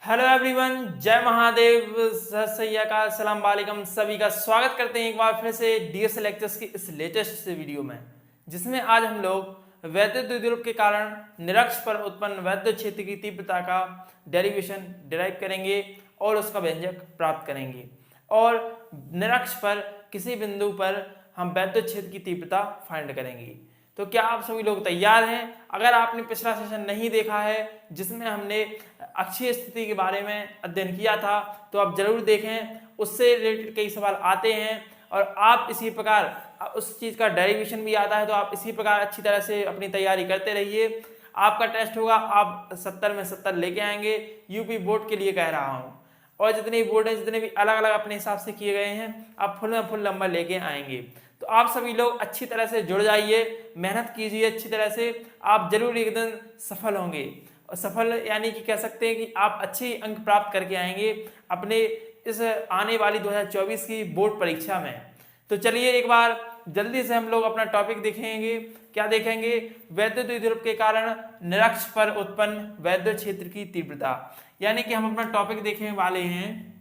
Hello everyone, जय महादेव, सत श्री अकाल, सलाम वालेकुम। सभी का स्वागत करते हैं एक बार फिर से डीएस लेक्चर्स की इस लेटेस्ट वीडियो में, जिसमें आज हम लोग वैद्युत द्विध्रुव के कारण निरक्ष पर उत्पन्न वैद्युत क्षेत्र की तीव्रता का डेरिवेशन डिराइव करेंगे और उसका व्यंजक प्राप्त करेंगे। और निरक्ष पर किसी बिंदु पर हम वैद्युत क्षेत्र की तीव्रता फाइंड करेंगे। तो क्या आप सभी लोग तैयार हैं? अगर आपने पिछला सेशन नहीं देखा है जिसमें हमने अक्षीय स्थिति के बारे में अध्ययन किया था, तो आप जरूर देखें। उससे रिलेटेड कई सवाल आते हैं और आप इसी प्रकार उस चीज़ का डेरिवेशन भी आता है, तो आप इसी प्रकार अच्छी तरह से अपनी तैयारी करते रहिए। आपका टेस्ट होगा, आप 70 में 70 लेके आएंगे। यूपी बोर्ड के लिए कह रहा हूँ, और जितने भी बोर्ड हैं, जितने भी अलग अलग अपने हिसाब से किए गए हैं, आप फुल में फुल नंबर लेके आएंगे। तो आप सभी लोग अच्छी तरह से जुड़ जाइए, मेहनत कीजिए अच्छी तरह से, आप जरूर एक दिन सफल होंगे। और सफल यानी कि कह सकते हैं कि आप अच्छे अंक प्राप्त करके आएंगे अपने इस आने वाली 2024 की बोर्ड परीक्षा में। तो चलिए एक बार जल्दी से हम लोग अपना टॉपिक देखेंगे। क्या देखेंगे? वैद्युत द्विध्रुव के कारण निरक्ष पर उत्पन्न वैद्युत क्षेत्र की तीव्रता। यानी कि हम अपना टॉपिक देखने वाले हैं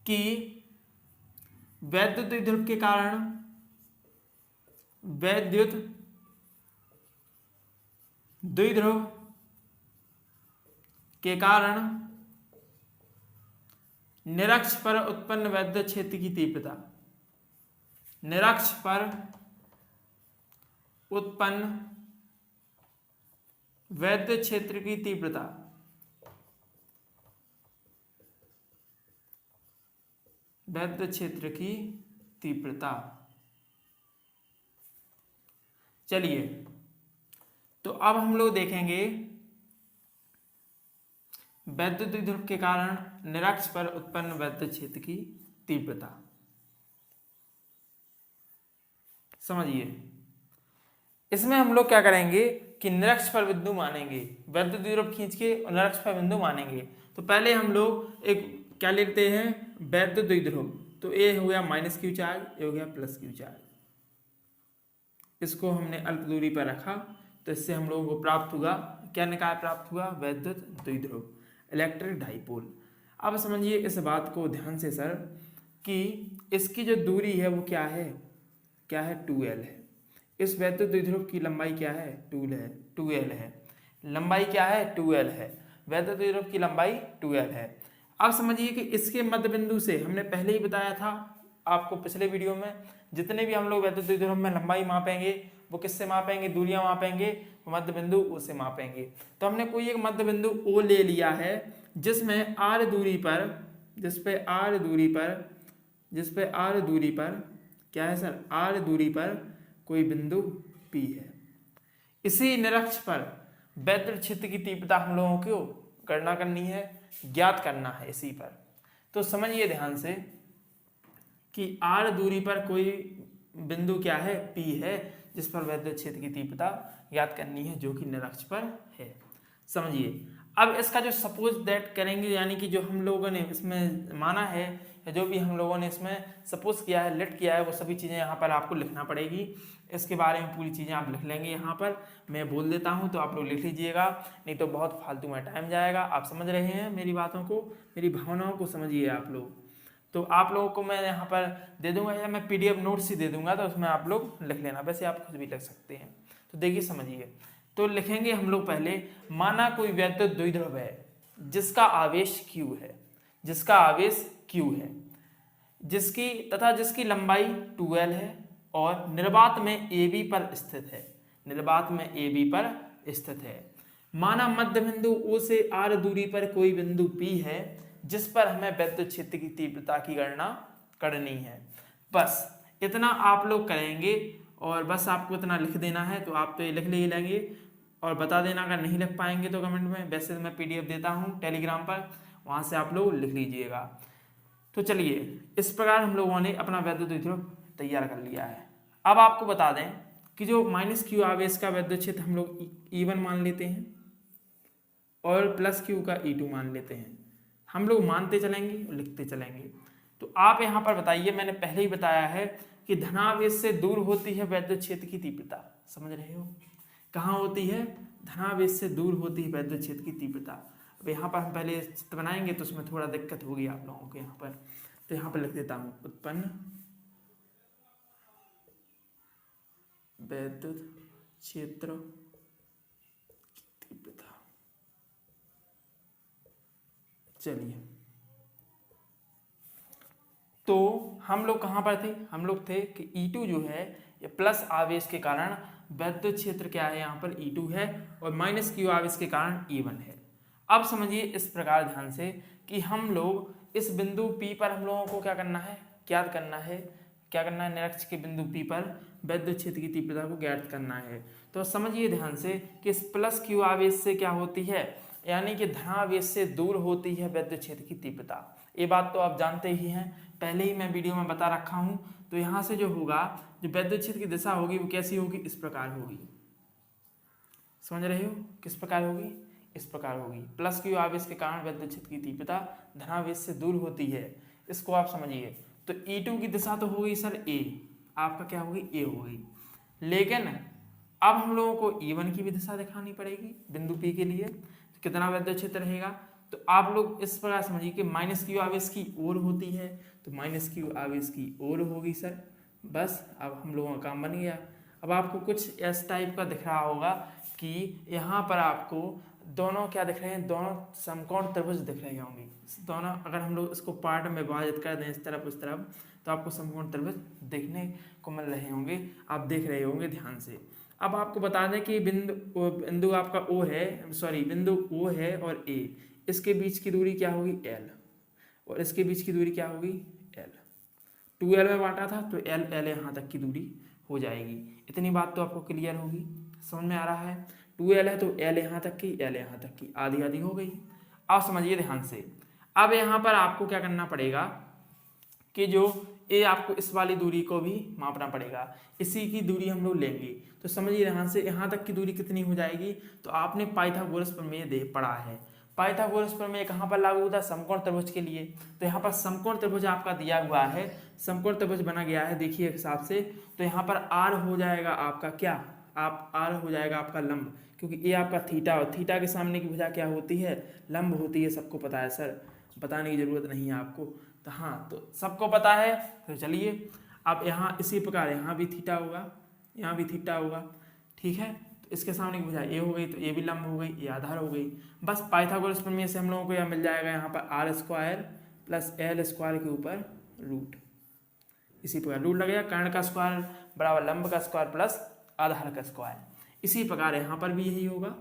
कि वैद्युत द्विध्रुव के कारण वैद्युत द्विध्रुव के कारण निरक्ष पर उत्पन्न वैद्युत क्षेत्र की तीव्रता। निरक्ष पर उत्पन्न वैद्युत क्षेत्र की तीव्रता। वैद्युत क्षेत्र की तीव्रता। चलिए, तो अब हम लोग देखेंगे वैद्युत द्विध्रुव के कारण निरक्ष पर उत्पन्न वैद्युत क्षेत्र की तीव्रता। समझिए, इसमें हम लोग क्या करेंगे कि निरक्ष पर बिंदु मानेंगे, वैद्युत द्विध्रुव खींच के और निरक्ष पर बिंदु मानेंगे। तो पहले हम लोग एक क्या लेते हैं, वैद्युत द्विध्रुव। तो ए हो गया माइनस क्यू चार्ज, ए हो गया प्लस क्यू चार्ज। इसको हमने अल्प दूरी पर रखा, तो इससे हम लोगों को प्राप्त हुआ, क्या निकाय प्राप्त हुआ? वैद्युत द्विध्रुव, इलेक्ट्रिक डाइपोल। अब समझिए इस बात को ध्यान से सर, कि इसकी जो दूरी है वो क्या है? क्या है? 2l है। इस वैद्युत द्विध्रुव की लंबाई क्या है? 2l है। लंबाई क्या है? 2l है। वैद्युत द्विध्रुव की लंबाई 2l है। अब समझिए कि इसके मध्य बिंदु से हमने पहले ही बताया था आपको पिछले वीडियो में, जितने भी हम लोग वैद्युत द्विध्रुव में लंबाई मापेंगे वो किससे मापेंगे? दूरियां मापेंगे, मध्य बिंदु ओ से मापेंगे। तो हमने कोई एक मध्य बिंदु ओ ले लिया है जिसमें r दूरी पर क्या है सर? r दूरी पर कोई बिंदु P है। इसी निरक्ष पर वैद्युत क्षेत्र की तीव्रता हम लोगों को गणना करनी है, ज्ञात करना है इसी पर। तो समझिए ध्यान से कि r दूरी पर कोई बिंदु क्या है? P है, जिस पर वैद्युत क्षेत्र की तीव्रता ज्ञात करनी है, जो कि निरक्ष पर है। समझिए, अब इसका जो सपोज दैट करेंगे, यानी कि जो हम लोगों ने इसमें माना है, या जो भी हम लोगों ने इसमें सपोज किया है, लेट किया है, वो सभी चीज़ें यहाँ पर आपको लिखना पड़ेगी। इसके बारे में पूरी चीज़ें आप लिख लेंगे। यहाँ पर मैं बोल देता हूँ तो आप लोग लिख लीजिएगा, नहीं तो बहुत फालतू में टाइम जाएगा। आप समझ रहे हैं मेरी बातों को, मेरी भावनाओं को समझिए आप लोग। तो आप लोगों को मैं यहाँ पर दे दूंगा, या मैं PDF नोट्स ही दे दूंगा, तो उसमें आप लोग लिख लेना। वैसे आप खुद भी लिख सकते हैं। तो देखिए समझिए, तो लिखेंगे हम लोग पहले, माना कोई वैद्युत द्विध्रुव है जिसका आवेश Q है, जिसकी लंबाई 2l है और निर्वात में AB पर स्थित है। माना मध्य बिंदु O से R दूरी पर कोई बिंदु P है जिस पर हमें वैद्युत क्षेत्र की तीव्रता की गणना करनी है। बस इतना आप लोग करेंगे और बस आपको इतना लिख देना है। तो आप तो ये लिख ले लेंगे और बता देना, अगर नहीं लिख पाएंगे तो कमेंट में। वैसे मैं PDF देता हूँ टेलीग्राम पर, वहाँ से आप लोग लिख लीजिएगा। तो चलिए, इस प्रकार हम लोगों ने अपना वैद्युत द्विध्रुव तैयार कर लिया है। अब आपको बता दें कि जो माइनस क्यू आवेश का वैद्युत क्षेत्र हम लोग E1 मान लेते हैं और प्लस क्यू का E2 मान लेते हैं। हम लोग मानते चलेंगे और लिखते चलेंगे। तो आप यहाँ पर बताइए, मैंने पहले ही बताया है कि धनावेश से दूर होती है वैद्युत क्षेत्र की तीव्रता। समझ रहे हो? कहाँ होती है? धनावेश से दूर होती है वैद्युत क्षेत्र की तीव्रता। अब यहाँ पर हम पहले चित्र बनाएंगे तो उसमें थोड़ा दिक्कत होगी आप लोगों को यहाँ पर, तो यहाँ पर लिख देता हूँ उत्पन्न विद्युत क्षेत्र तीव्रता। चलिए, तो हम लोग कहाँ पर थे, हम लोग थे कि E2 जो है ये प्लस आवेश के कारण विद्युत क्षेत्र क्या है, यहाँ पर E2 है, और माइनस Q आवेश के कारण E1 है। अब समझिए इस प्रकार ध्यान से कि हम लोग इस बिंदु P पर हम लोगों को क्या करना है, ज्ञात करना है, क्या करना है, निरक्ष के बिंदु P पर विद्युत क्षेत्र की तीव्रता को ज्ञात करना है। तो समझिए ध्यान से कि इस प्लस Q आवेश से क्या होती है, यानी कि धनावेश से दूर होती है विद्युत क्षेत्र की तीव्रता। ये बात तो आप जानते ही हैं, पहले ही मैं वीडियो में बता रखा हूं। तो यहाँ से जो होगा, जो विद्युत क्षेत्र की दिशा होगी वो कैसी होगी, इस प्रकार होगी। समझ रहे हो, किस प्रकार होगी, इस प्रकार होगी। प्लस Q आवेश के कारण विद्युत क्षेत्र की तीव्रता धनावेश से दूर होती है, इसको आप समझिए। तो E2 की दिशा तो होगी सर A, आपका क्या होगी, A होगी। लेकिन अब हम लोगों को E1 की भी दिशा दिखानी पड़ेगी बिंदु P के लिए। तो कितना विद्युत क्षेत्र रहेगा, तो आप लोग इस प्रकार समझिए कि माइनस Q आवेश की ओर होती है, तो माइनस Q आवेश की ओर होगी सर। बस अब हम लोगों का काम बन गया। अब आपको कुछ इस टाइप का दिख रहा होगा कि यहाँ पर आपको दोनों क्या दिख रहे हैं, दोनों समकोण त्रिभुज दिख रहे होंगे। दोनों अगर हम लोग इसको पार्ट में विभाजित कर दें इस तरफ उस तरफ, तो आपको समकोण त्रिभुज देखने को मिल रहे होंगे, आप देख रहे होंगे ध्यान से। अब आपको बता दें कि बिंदु आपका O है, सॉरी बिंदु O है और A, इसके बीच की दूरी क्या होगी, L, और इसके बीच की दूरी क्या होगी, L। 2L में बांटा था तो L यहाँ तक की दूरी हो जाएगी। इतनी बात तो आपको क्लियर होगी, समझ में आ रहा है। 2L है तो L यहाँ तक की, L यहाँ तक की, आधी आधी हो गई। अब समझिए ध्यान से, अब यहाँ पर आपको क्या करना पड़ेगा कि जो A आपको इस वाली दूरी को भी मापना पड़ेगा, इसी की दूरी हम लोग लेंगे। तो समझिए यहाँ से यहाँ तक की दूरी कितनी हो जाएगी, तो आपने पाइथागोरस प्रमेय पढ़ा है। पाइथागोरस प्रमेय कहाँ पर लागू होता है, समकोण त्रिभुज के लिए। तो यहाँ पर समकोण त्रिभुज आपका दिया हुआ है, समकोण त्रिभुज बना गया है, देखिए हिसाब से। तो यहाँ पर R हो जाएगा आपका क्या, आप R हो जाएगा आपका लंब, क्योंकि ये आपका थीटा, और थीटा के सामने की भुजा क्या होती है, लंब होती है। सबको पता है सर, बताने की जरूरत नहीं है आपको। तो हाँ, तो सबको पता है। तो चलिए, अब यहाँ इसी प्रकार यहाँ भी थीटा होगा, यहाँ भी थीटा होगा, ठीक है। तो इसके सामने की भुजा ए हो गई, तो ये भी लंब हो गई, ये आधार हो गई। बस पाइथागोरस प्रमेय से हम लोगों को यह मिल जाएगा, यहाँ पर R square plus L square के ऊपर रूट, इसी प्रकार रूट लगेगा, कर्ण का स्क्वायर बराबर लंब का स्क्वायर प्लस आधार का स्क्वायर। इसी प्रकार यहाँ पर भी यही होगा,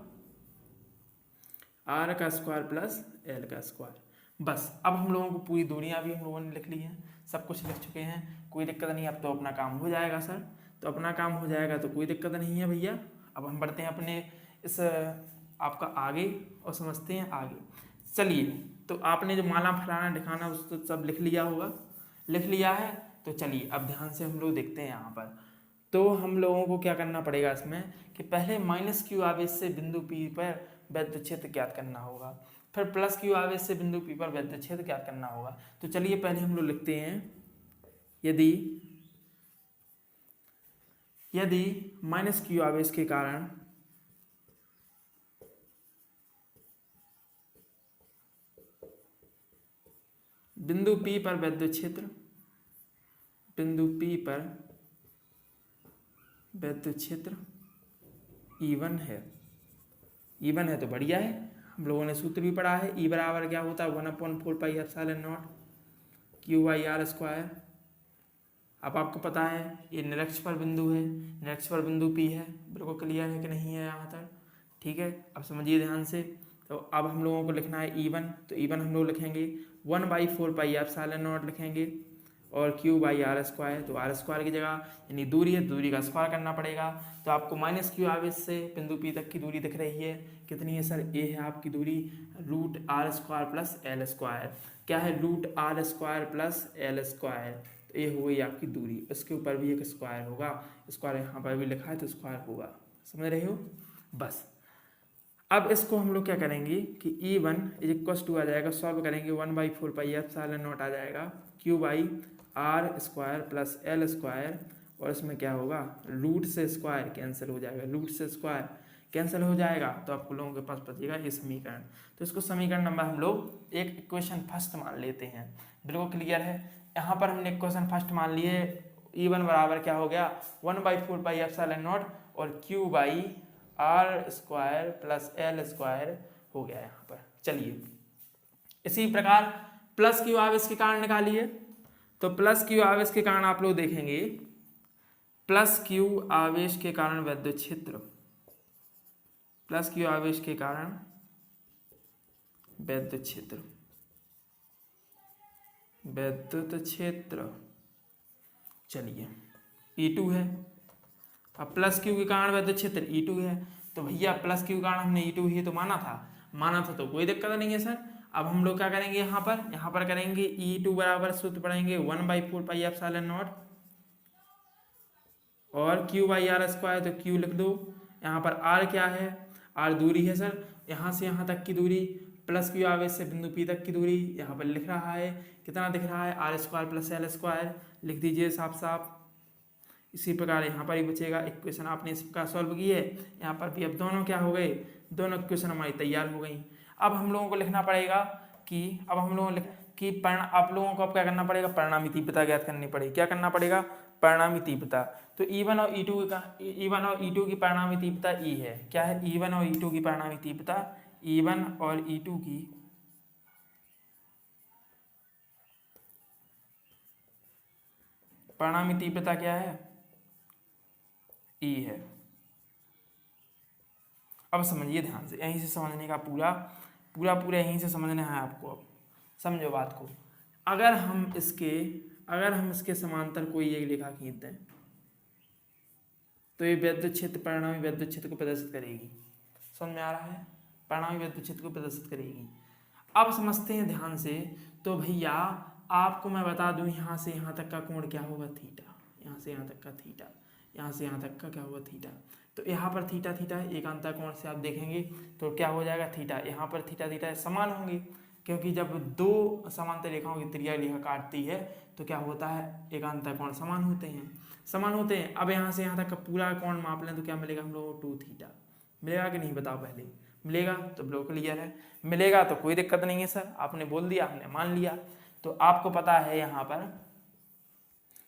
R का स्क्वायर प्लस L का स्क्वायर। बस अब हम लोगों को पूरी दूरियां भी हम लोगों ने लिख ली हैं, सब कुछ लिख चुके हैं, कोई दिक्कत नहीं। अब तो अपना काम हो जाएगा सर, तो अपना काम हो जाएगा तो कोई दिक्कत नहीं है भैया। अब हम बढ़ते हैं अपने इस आपका आगे और समझते हैं आगे। चलिए, तो आपने जो माला फलाना दिखाना उस तो सब लिख लिया होगा, लिख लिया है। तो चलिए अब ध्यान से हम लोग देखते हैं यहाँ पर। तो हम लोगों को क्या करना पड़ेगा इसमें कि पहले माइनस Q आवेश से बिंदु P पर विद्युत क्षेत्र ज्ञात करना होगा, फिर प्लस Q आवेश से बिंदु P पर विद्युत क्षेत्र ज्ञात करना होगा। तो चलिए पहले हम लोग लिखते हैं, यदि माइनस Q आवेश के कारण बिंदु P पर विद्युत क्षेत्र, बिंदु P पर विद्युत क्षेत्र E1 है, E1 है तो बढ़िया है। हम लोगों ने सूत्र भी पढ़ा है, E बराबर क्या होता है, 1/4πε0 Q/R स्क्वायर। अब आपको पता है ये निरक्ष पर बिंदु है, निरक्ष पर बिंदु P है, बिल्कुल क्लियर है कि नहीं है यहाँ तक, ठीक है। अब समझिए ध्यान से, तो अब हम लोगों को लिखना है E1, तो E1 हम लोग लिखेंगे 1/4πε0 लिखेंगे, और Q/R स्क्वायर, तो R स्क्वायर की जगह यानी दूरी है, दूरी का स्क्वायर करना पड़ेगा। तो आपको माइनस Q आवेश से बिंदु P तक की दूरी दिख रही है, कितनी है सर, A है आपकी दूरी, √R square plus L square. क्या है, √R square plus L square, तो ये हो गई आपकी दूरी। उसके ऊपर भी एक स्क्वायर होगा, स्क्वायर यहाँ पर भी लिखा है तो स्क्वायर होगा, समझ रहे हो। बस अब इसको हम लोग क्या करेंगे कि E1 = आ जाएगा, सॉल्व करेंगे, 1/4πε0 आ जाएगा Q/R square plus L square, और इसमें क्या होगा, रूट से स्क्वायर कैंसिल हो जाएगा, रूट से स्क्वायर कैंसिल हो जाएगा, तो आपको लोगों के पास बचेगा ये समीकरण। तो इसको समीकरण नंबर हम लोग एक इक्वेशन फर्स्ट मान लेते हैं। बिल्कुल क्लियर है। यहाँ पर हमने इक्वेशन फर्स्ट मान लिए, E1 बराबर क्या हो गया 1/4πε0 और Q/r² प्लस L² हो गया यहाँ पर। चलिए इसी प्रकार प्लस क्यू आवेश के कारण निकालिए। तो प्लस क्यू आवेश के कारण आप लोग देखेंगे, प्लस क्यू आवेश के कारण विद्युत क्षेत्र, प्लस क्यू आवेश के कारण विद्युत क्षेत्र, विद्युत क्षेत्र चलिए E2 है। अब प्लस क्यू के कारण विद्युत क्षेत्र E2 है, तो भैया प्लस क्यू के कारण हमने E2 ही तो माना था तो कोई दिक्कत नहीं है सर। अब हम लोग क्या करेंगे, यहाँ पर करेंगे E2 बराबर सूत्र पढ़ेंगे 1/4πε0 और Q/r², तो Q लिख दो। यहाँ पर R क्या है, R दूरी है सर, यहाँ से यहाँ तक की दूरी, प्लस क्यू आवेश से बिंदु P तक की दूरी यहाँ पर लिख रहा है, कितना दिख रहा है R² प्लस L² लिख दीजिए साफ साफ। इसी प्रकार यहाँ पर ही बचेगा। इक्वेशन आपने इस प्रकार सॉल्व की है, यहाँ पर भी अब दोनों क्या हो गए, दोनों इक्वेशन हमारी तैयार हो गई। अब हम लोगों को लिखना पड़ेगा कि आप लोगों को अब क्या करना पड़ेगा, परिणामी तीव्रता ज्ञात करनी पड़ेगी। क्या करना पड़ेगा, परिणामी तीव्रता। तो E1 और E2 की परिणामी तीव्रता E है। क्या है, E1 और E2 की परिणामी तीव्रता, E1 और E2 की परिणामी तीव्रता क्या है, E है। अब समझिए ध्यान से, यहीं से समझने का पूरा यहीं से समझना है आपको। अब समझो बात को। अगर हम इसके समांतर कोई एक रेखा खींच दें तो ये विद्युत क्षेत्र, परिणामी विद्युत क्षेत्र को प्रदर्शित करेगी। समझ में आ रहा है, परिणामी विद्युत क्षेत्र को प्रदर्शित करेगी। अब समझते हैं ध्यान से। तो भैया आपको मैं बता दूं, यहाँ से यहाँ तक का कोण क्या होगा, थीटा। यहाँ से यहाँ तक का थीटा, यहाँ से यहाँ तक का क्या होगा, थीटा। तो यहाँ पर थीटा थीटा एकांतर कोण से आप देखेंगे तो क्या हो जाएगा, थीटा। यहाँ पर थीटा थीटा समान होंगे, क्योंकि जब दो समांतर रेखाओं की त्रिज्या रेखा काटती है तो क्या होता है, एकांतर कोण समान होते हैं। अब यहाँ से यहाँ तक का पूरा कोण माप लें तो क्या मिलेगा हम लोगों को, 2 थीटा मिलेगा कि नहीं, बताओ पहले। मिलेगा तो बिल्कुल क्लियर है, मिलेगा तो कोई दिक्कत नहीं है सर। आपने बोल दिया, हमने मान लिया। तो आपको पता है यहाँ पर,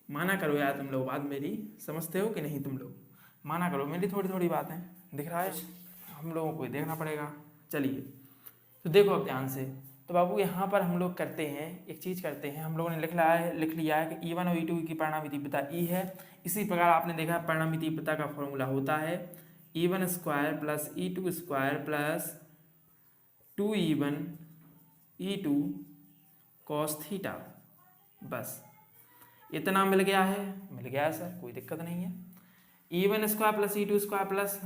माना करो यार तुम लोग, बात मेरी समझते हो कि नहीं, तुम लोग माना करो मेरी थोड़ी थोड़ी बातें। दिख रहा है, हम लोगों को देखना पड़ेगा। चलिए तो देखो अब ध्यान से। तो बाबू यहाँ पर हम लोग करते हैं, एक चीज़ करते हैं, हम लोगों ने लिख लिया है कि E1 और E2 की परिणामी तीव्रता E है। इसी प्रकार आपने देखा परिणामी तीव्रता का फॉर्मूला होता है E1² plus E2² plus 2E1 E2 cos theta. बस इतना मिल गया है सर, कोई दिक्कत नहीं है। E1² plus E2² plus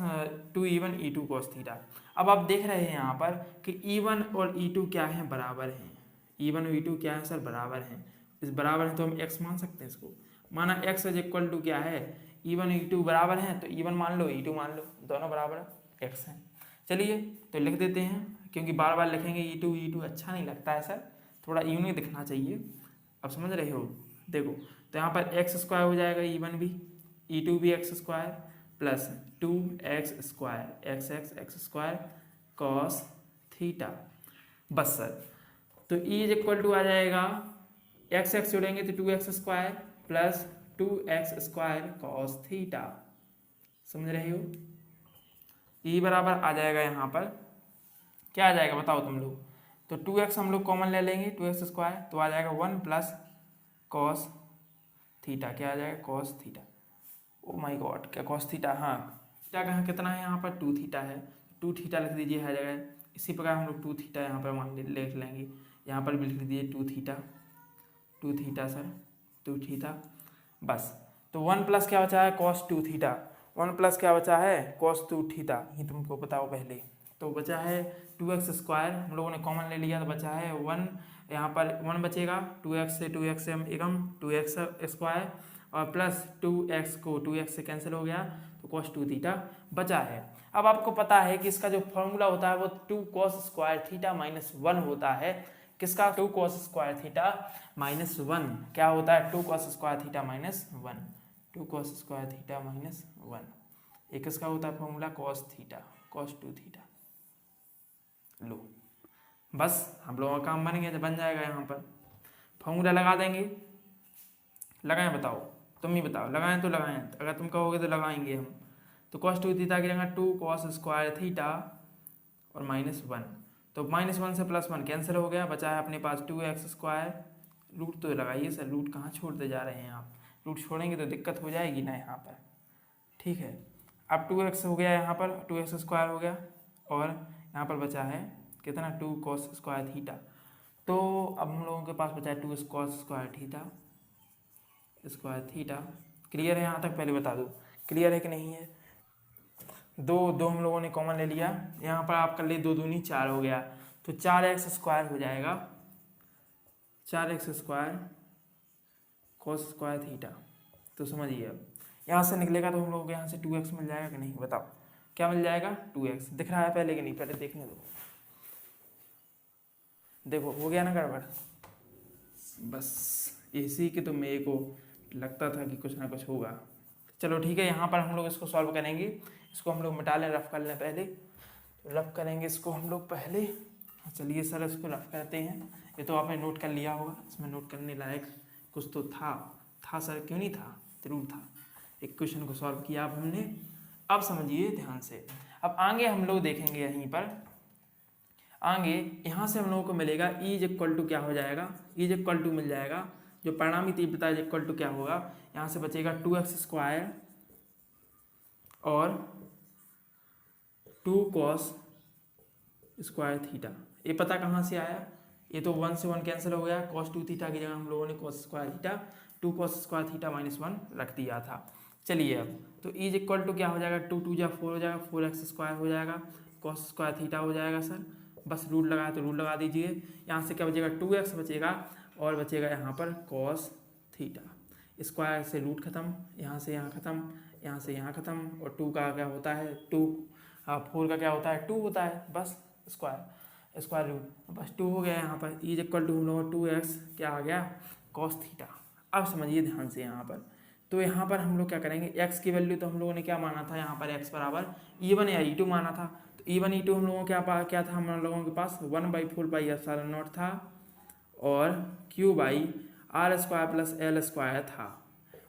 2E1 E2 cos theta. अब आप देख रहे हैं यहाँ पर कि E1 और E2 क्या हैं, बराबर हैं। E1 और E2 क्या है सर, बराबर हैं। इस बराबर है तो हम x मान सकते हैं इसको। माना x इज इक्वल टू क्या है, E1 और E2 बराबर हैं, तो E1 मान लो E2 मान लो, दोनों बराबर x हैं। चलिए तो लिख देते हैं, क्योंकि बार बार लिखेंगे E2 अच्छा नहीं लगता है सर, थोड़ा यूनिक दिखना चाहिए। अब समझ रहे हो, देखो तो यहाँ पर x² हो जाएगा, E1 भी E2 भी x² plus 2x² x² cos theta. बस सर, तो E इज इक्वल टू आ जाएगा, x जोड़ेंगे तो 2x² plus 2x² cos theta. समझ रहे हो, E बराबर आ जाएगा, यहाँ पर क्या आ जाएगा बताओ तुम लोग। तो 2x हम लोग कॉमन ले लेंगे, 2x² तो आ जाएगा 1 प्लस cos थीटा। क्या आ जाएगा, cos theta. Oh my God, क्या cos थीटा, हाँ थीटा कहाँ कितना है, यहाँ पर 2 थीटा है, 2 थीटा लिख दीजिए हर जगह। इसी प्रकार हम लोग 2 थीटा यहाँ पर मान लिख लेंगे, यहाँ पर भी लिख दीजिए 2 थीटा सर, 2 थीटा। बस तो 1 प्लस क्या बचा है, cos 2 थीटा। 1 प्लस क्या बचा है, cos 2 थीटा, ये तुमको बताओ पहले। तो बचा है 2x², हम लोगों ने कॉमन ले लिया तो बचा है 1, यहाँ पर 1 बचेगा, 2x से हम एकम 2x² और प्लस 2x को 2x से कैंसिल हो गया तो cos 2 थीटा बचा है। अब आपको पता है कि इसका जो फॉर्मूला होता है वो 2 cos² थीटा माइनस 1 होता है। किसका, 2 cos² थीटा माइनस 1 क्या होता है, 2 cos² theta minus 1, 2 cos² theta minus 1। एक इसका होता है फॉर्मूला cos cos 2 थीटा। लो बस हम लोगों का काम बन गया, बन जाएगा। यहाँ पर फॉर्मूला लगा देंगे। लगाएं बताओ, तुम ही बताओ, लगाएं तो लगाएं, अगर तुम कहोगे तो लगाएंगे हम। तो cos 2 थीटा की जगह 2 cos स्क्वायर थीटा और -1, तो -1 से +1 कैंसिल हो गया, बचा है अपने पास 2x स्क्वायर। रूट तो लगाइए सर, रूट कहाँ छोड़ते जा रहे हैं आप, रूट छोड़ेंगे तो दिक्कत हो जाएगी ना यहाँ पर। ठीक है, अब 2x हो गया, यहाँ पर 2x स्क्वायर हो गया और यहाँ पर बचा है कितना 2 cos स्क्वायर थीटा। तो अब हम लोगों के पास बचा है 2 cos स्क्वायर थीटा। क्लियर है यहाँ तक? पहले बता दो क्लियर है कि नहीं है। दो हम लोगों ने कॉमन ले लिया, यहाँ पर आप कर ले 2 दूनी 4 हो गया, तो 4x स्क्वायर हो जाएगा, 4x square cos square theta. तो समझिए अब यहाँ से निकलेगा तो हम लोगों को यहाँ से 2x मिल जाएगा कि नहीं, बताओ क्या मिल जाएगा? 2x दिख रहा है पहले कि नहीं, पहले देखने दो। देखो हो गया ना गड़बड़, बस इसी के तो मेरे को लगता था कि कुछ ना कुछ होगा। चलो ठीक है, यहाँ पर हम लोग इसको सॉल्व करेंगे। इसको हम लोग मिटा लें, रफ कर लें पहले, तो रफ करेंगे इसको हम लोग पहले। चलिए सर इसको रफ करते हैं। ये तो आपने नोट कर लिया होगा, इसमें नोट करने लायक कुछ तो था सर, क्यों नहीं था? जरूर था। एक क्वेश्चन को सॉल्व किया अब हमने। अब समझिए ध्यान से, अब आगे हम लोग देखेंगे यहीं पर आगे, यहाँ से हम लोगों को मिलेगा E इक्वल टू क्या हो जाएगा, E इक्वल टू मिल जाएगा, जो परिणामी तीव्रता इक्वल टू क्या होगा, यहाँ से बचेगा 2x स्क्वायर और 2 cos स्क्वायर थीटा। ये पता कहाँ से आया? ये तो 1 से 1 कैंसिल हो गया, cos 2 थीटा की जगह हम लोगों ने cos square theta 2 cos square theta -1 रख दिया था। चलिए अब तो E इक्वल टू क्या हो जाएगा, 2 2 जा 4 हो जाएगा, 4x स्क्वायर हो जाएगा, cos स्क्वायर थीटा हो जाएगा सर। बस रूट लगाया तो रूट लगा दीजिए। यहाँ से क्या बचेगा, 2x बचेगा और बचेगा यहाँ पर cos थीटा। स्क्वायर से रूट खत्म, यहाँ से यहाँ खत्म, यहाँ से यहाँ खत्म, और 2 का क्या होता है 2, 4 का क्या होता है 2 होता है, बस स्क्वायर रूट, बस 2 हो गया यहाँ पर। E इक्वल टू हम लोग 2x क्या आ गया cos थीटा। अब समझिए ध्यान से यहाँ पर, तो यहाँ पर हम लोग क्या करेंगे, x की वैल्यू तो हम लोगों ने क्या माना था, यहाँ पर x बराबर E1 या E2 माना था। तो E1 E2 हम लोगों को क्या था, हम लोगों के पास 1/4πε0 था और Q/r² + L² था,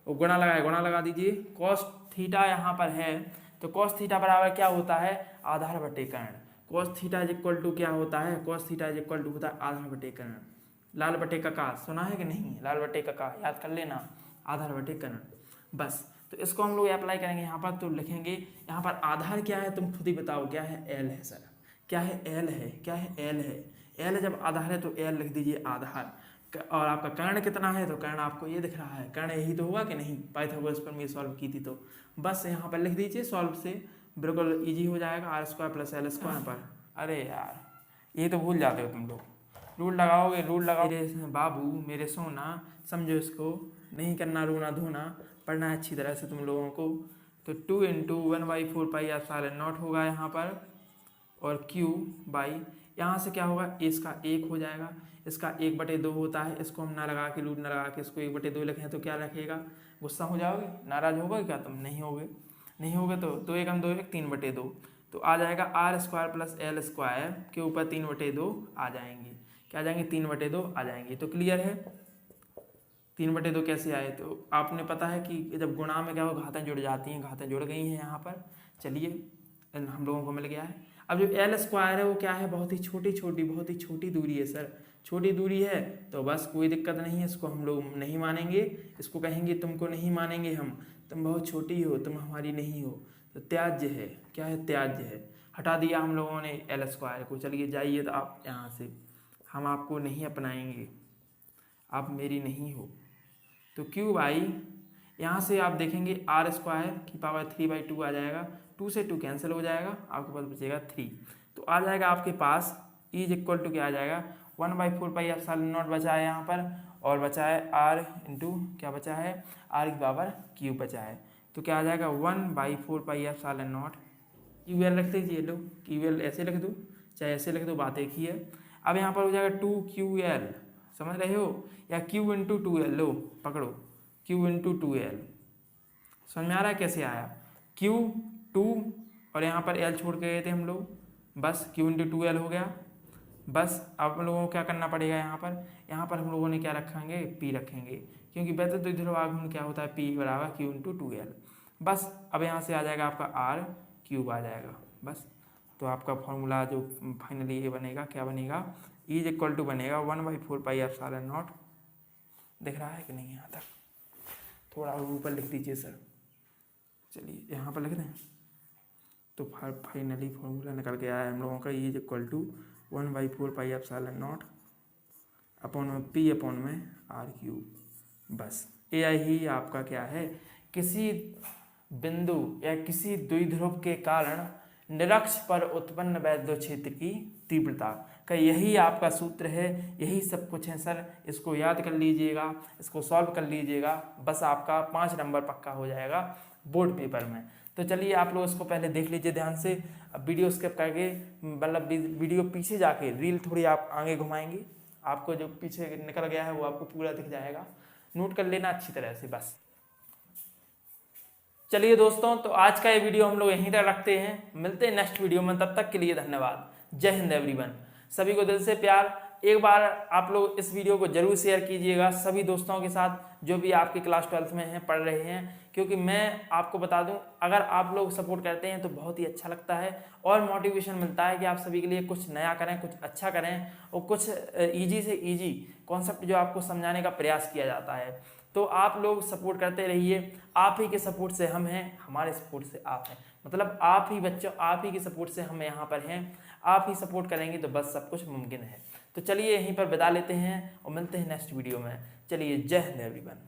और गुणा लगा दीजिए। cos थीटा यहाँ पर है, तो cos थीटा बराबर क्या होता है, आधार बटे कर्ण। cos थीटा इक्वल टू क्या होता है, cos थीटा इक्वल टू होता है आधार बटे कर्ण। लाल बटे का का सुना है कि नहीं, लाल बटे का का याद कर लेना, आधार बटे कर्ण। बस तो इसको हम लोग अप्लाई करेंगे यहाँ पर, तो लिखेंगे यहाँ पर आधार क्या है, तुम खुद ही बताओ क्या है, L है सर। क्या है, L है। क्या है, L है। L जब आधार है तो L लिख दीजिए आधार। और आपका कर्ण कितना है, तो कर्ण आपको ये दिख रहा है, कर्ण यही तो होगा कि नहीं, पाइथागोरस पर मैं सॉल्व की थी तो बस यहाँ पर लिख दीजिए, सॉल्व से बिल्कुल ईजी हो जाएगा, r² + L² पर। अरे यार ये तो भूल जाते हो तुम लोग, रूल लगाओगे, रूल लगाओ। मेरे बाबू, मेरे सोना, समझो इसको, नहीं करना रोना धोना, पढ़ना है अच्छी तरह से तुम लोगों को। तो 2 × 1/4πε0 होगा यहाँ पर, और Q/ यहाँ से क्या होगा, इसका 1 हो जाएगा, इसका 1/2 होता है, इसको हम ना लगा के रूट ना लगा के इसको 1/2 लिखें तो क्या रखेगा, गुस्सा हो जाओगे, नाराज होगे क्या तुम? नहीं होगे तो 2 × 2 = 3/2, तो आ जाएगा r² + L² के ऊपर 3/2 आ जाएंगे, क्या आ जाएंगे 3/2 आ जाएंगे। तो क्लियर है 3/2 कैसे आए, तो आपने पता है कि जब गुणा में क्या हो, घातें जुड़ जाती हैं, घातें जुड़ गई हैं यहाँ पर। चलिए हम लोगों को मिल गया है। अब जो L² है वो क्या है, बहुत ही छोटी दूरी है सर, छोटी दूरी है तो बस कोई दिक्कत नहीं है, इसको हम लोग नहीं मानेंगे, इसको कहेंगे तुमको नहीं मानेंगे हम, तुम बहुत छोटी हो, तुम हमारी नहीं हो, तो त्याज्य है। क्या है, त्याज्य है, हटा दिया हम लोगों ने L² को। चलिए जाइए तो आप यहाँ से, हम आपको नहीं अपनाएंगे, आप मेरी नहीं हो। तो Q/, यहाँ से आप देखेंगे r² 3/2 आ जाएगा, 2 से 2 कैंसिल हो जाएगा, आपके पास बचेगा 3। तो आ जाएगा आपके पास E इक्वल टू क्या आ जाएगा, 1/4πε0 बचा है यहाँ पर, और बचा है r × क्या बचा है, r³ बचा है, तो क्या आ जाएगा 1/4πε0। QL रख लीजिए, लो QL ऐसे लिख दो, चाहे ऐसे लिख दो, बात एक ही है। अब यहाँ पर हो जाएगा 2QL, समझ रहे हो, या Q × 2L, लो पकड़ो, Q × 2L, समझ में आ रहा है कैसे आया, Q 2 और यहाँ पर एल छोड़ के गए थे हम लोग, बस Q इंटू 2L हो गया। बस अब हम लोगों को क्या करना पड़ेगा, यहाँ पर हम लोगों ने क्या रखेंगे, P रखेंगे, क्योंकि वैद्युत द्विध्रुव आघूर्ण क्या होता है, P बराबर Q इंटू 2L। बस अब यहाँ से आ जाएगा आपका R क्यूब आ जाएगा। बस तो आपका फॉर्मूला जो फाइनली ये बनेगा, क्या बनेगा, E इज इक्वल टू बनेगा 1/4πε0। दिख रहा है कि नहीं, यहाँ तक थोड़ा और ऊपर लिख दीजिए सर। चलिए यहाँ पर लिख दें, तो फाइनली फॉर्मूला निकल के आया हम लोगों का, E is equal to 1/4πε0 upon में P अपॉन में R क्यूब। बस ये ही आपका क्या है, किसी बिंदु या किसी द्विध्रुव के कारण निरक्ष पर उत्पन्न वैद्युत क्षेत्र की तीव्रता का यही आपका सूत्र है, यही सब कुछ है सर। इसको याद कर लीजिएगा, इसको सॉल्व कर लीजिएगा, बस आपका 5 नंबर पक्का हो जाएगा बोर्ड पेपर में। तो चलिए आप लोग इसको पहले देख लीजिए ध्यान से। अब वीडियो स्किप करके, मतलब वीडियो पीछे जाके रील थोड़ी आप आगे घुमाएंगे, आपको जो पीछे निकल गया है वो आपको पूरा दिख जाएगा, नोट कर लेना अच्छी तरह से बस। चलिए दोस्तों, तो आज का ये वीडियो हम लोग यहीं तक रखते हैं, मिलते हैं नेक्स्ट वीडियो में, तब तक के लिए धन्यवाद। जय हिंद एवरीवन, सभी को दिल से प्यार। एक बार आप लोग इस वीडियो को जरूर शेयर कीजिएगा सभी दोस्तों के साथ जो भी आपके क्लास 12th में हैं, पढ़ रहे हैं, क्योंकि मैं आपको बता दूं, अगर आप लोग सपोर्ट करते हैं तो बहुत ही अच्छा लगता है और मोटिवेशन मिलता है कि आप सभी के लिए कुछ नया करें, कुछ अच्छा करें और कुछ ईजी से ईजी कॉन्सेप्ट जो आपको समझाने का प्रयास किया जाता है। तो आप लोग सपोर्ट करते रहिए, आप ही के सपोर्ट से हम हैं, हमारे सपोर्ट से आप हैं, मतलब आप ही बच्चों, आप ही के सपोर्ट से हम यहाँ पर हैं। आप ही सपोर्ट करेंगे तो बस सब कुछ मुमकिन है। तो चलिए यहीं पर विदा लेते हैं और मिलते हैं नेक्स्ट वीडियो में। चलिए जय हिंद एवरीवन।